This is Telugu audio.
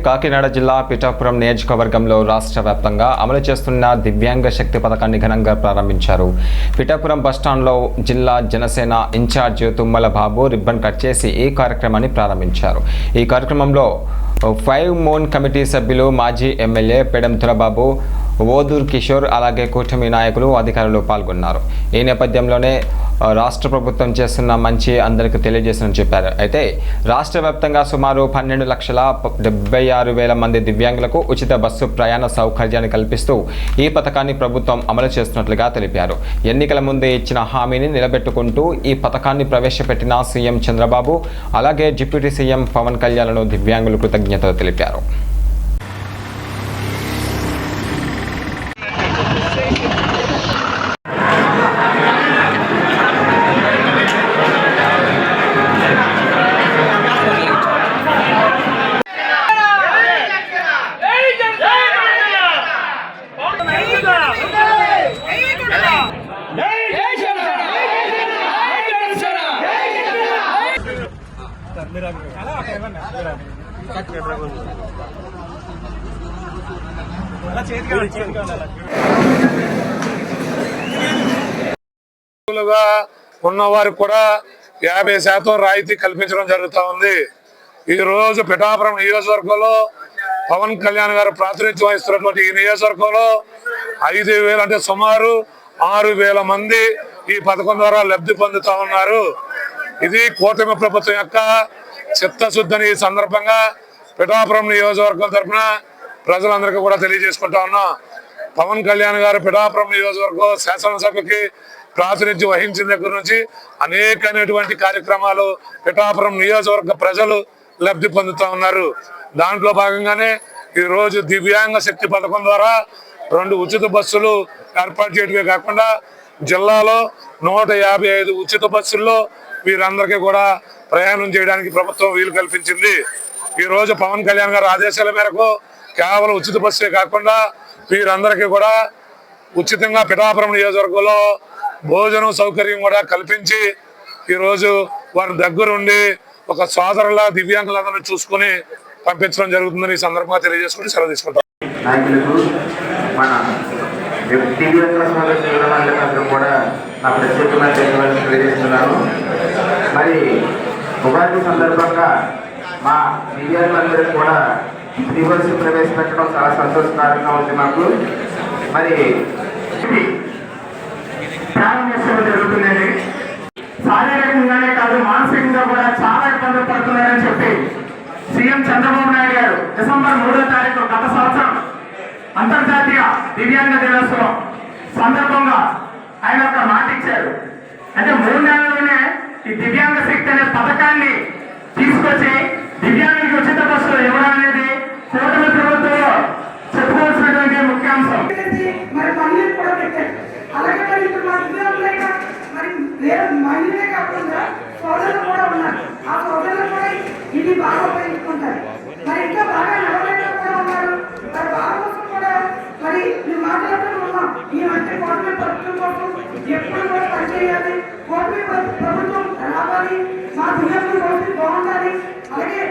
కాకినాడ జిల్లా పిఠాపురం నియోజకవర్గంలో రాష్ట్ర వ్యాప్తంగా అమలు చేస్తున్న దివ్యాంగ శక్తి పథకాన్ని ఘనంగా ప్రారంభించారు. పిఠాపురం బస్టాండ్లో జిల్లా జనసేన ఇన్ఛార్జ్ తుమ్మల బాబు రిబ్బన్ కట్ చేసి ఈ కార్యక్రమాన్ని ప్రారంభించారు. ఈ కార్యక్రమంలో 5 మూన్ కమిటీ సభ్యులు, మాజీ ఎమ్మెల్యే పెడంతుల బాబు, ఓదూర్ కిషోర్, అలాగే కూటమి నాయకులు, అధికారులు పాల్గొన్నారు. ఈ నేపథ్యంలోనే రాష్ట్ర ప్రభుత్వం చేస్తున్న మంచి అందరికీ తెలియజేసిందని చెప్పారు. అయితే రాష్ట్ర వ్యాప్తంగా సుమారు 12,76,000 మంది దివ్యాంగులకు ఉచిత బస్సు ప్రయాణ సౌకర్యాన్ని కల్పిస్తూ ఈ పథకాన్ని ప్రభుత్వం అమలు చేస్తున్నట్లుగా తెలిపారు. ఎన్నికల ముందే ఇచ్చిన హామీని నిలబెట్టుకుంటూ ఈ పథకాన్ని ప్రవేశపెట్టిన సీఎం చంద్రబాబు, అలాగే డిప్యూటీ సీఎం పవన్ కళ్యాణ్ను దివ్యాంగులు కృతజ్ఞతలు తెలిపారు. ఉన్నవారికి కూడా 50% రాయితీ కల్పించడం జరుగుతూ ఉంది. ఈ రోజు పిఠాపురం నియోజకవర్గంలో పవన్ కళ్యాణ్ గారు ప్రాతినిధ్యం వహిస్తున్నటువంటి ఈ నియోజకవర్గంలో 5,000 అంటే సుమారు 6,000 మంది ఈ పథకం ద్వారా లబ్ధి పొందుతూ ఉన్నారు. ఇది కూటమి ప్రభుత్వం యొక్క చిత్తశుద్ధిని ఈ సందర్భంగా పిఠాపురం నియోజకవర్గం తరఫున ప్రజలందరికీ కూడా తెలియజేసుకుంటా ఉన్నాం. పవన్ కళ్యాణ్ గారు పిఠాపురం నియోజకవర్గం శాసనసభకి ప్రాతినిధ్యం వహించిన దగ్గర నుంచి అనేకమైనటువంటి కార్యక్రమాలు పిఠాపురం నియోజకవర్గ ప్రజలు లబ్ధి పొందుతూ ఉన్నారు. దాంట్లో భాగంగానే ఈరోజు దివ్యాంగ శక్తి పథకం ద్వారా 2 ఉచిత బస్సులు ఏర్పాటు చేయడమే కాకుండా జిల్లాలో 155 ఉచిత బస్సుల్లో వీరందరికీ కూడా ప్రయాణం చేయడానికి ప్రభుత్వం వీలు కల్పించింది. ఈరోజు పవన్ కళ్యాణ్ గారి ఆదేశాల మేరకు కేవలం ఉచిత బస్సే కాకుండా వీరందరికీ కూడా ఉచితంగా పిఠాపురం నియోజకవర్గంలో భోజనం సౌకర్యం కూడా కల్పించి ఈరోజు వారి దగ్గరుండి ఒక సోదరులా దివ్యాంగులందరినీ చూసుకుని పంపించడం జరుగుతుందని ఈ సందర్భంగా తెలియజేసుకుని సెలవు తీసుకుంటాం. కూడా నా ప్రత్యేకమైన తెలియజేస్తున్నాను. మరి ఉగాది సందర్భంగా మా దివ్యాంగులందరికీ కూడా ఫ్రీ బస్సు ప్రవేశపెట్టడం చాలా సంతోషకరంగా ఉంది మాకు. మరి ప్రారంభించడం జరుగుతుందండి. శారీరకంగానే కాదు, మానసికంగా కూడా చాలా ఇబ్బందులు పడుతున్నారని చెప్పి సీఎం చంద్రబాబు నాయుడు గారు డిసెంబర్ 3వ తారీఖు గత సంవత్సరం అంతర్జాతీయ దివ్యాంగ దినోత్సవం సందర్భంగా ఆయన ఒక మాట ఇచ్చారు. అంటే 3 నెలల్లోనే ఈ దివ్యాంగ శక్తి అనే పథకాన్ని తీసుకొచ్చి దివ్యాంగులకు ఉచిత బస్సులు ఇవ్వడం అనేది కూటమి ప్రభుత్వంలో చెప్పుకోవాల్సినటువంటి ముఖ్యాంశం. మరి మళ్ళీ కూడా పెట్టారు. అలాగే మరి ఇప్పుడు మా దివ్యాంగులైనా మరి మహిళలే కాకుండా సోదరులు కూడా ఉన్నారు. ఆ సోదరులు కూడా ఇది బాగా ఉపయోగించుకుంటారు. మరి ఇంకా బాగా నడవలేక కూడా ఉన్నారు. మరి బాగా కోసం కూడా మరి మేము మాట్లాడుతూ ఉన్నాం. ఈ మధ్య కూటమి ప్రభుత్వం కోసం ఎప్పుడు కూడా పనిచేయాలి, కూటమి ప్రభుత్వం రావాలి, మా దివ్యాంగుల కోసం బాగుండాలి. అలాగే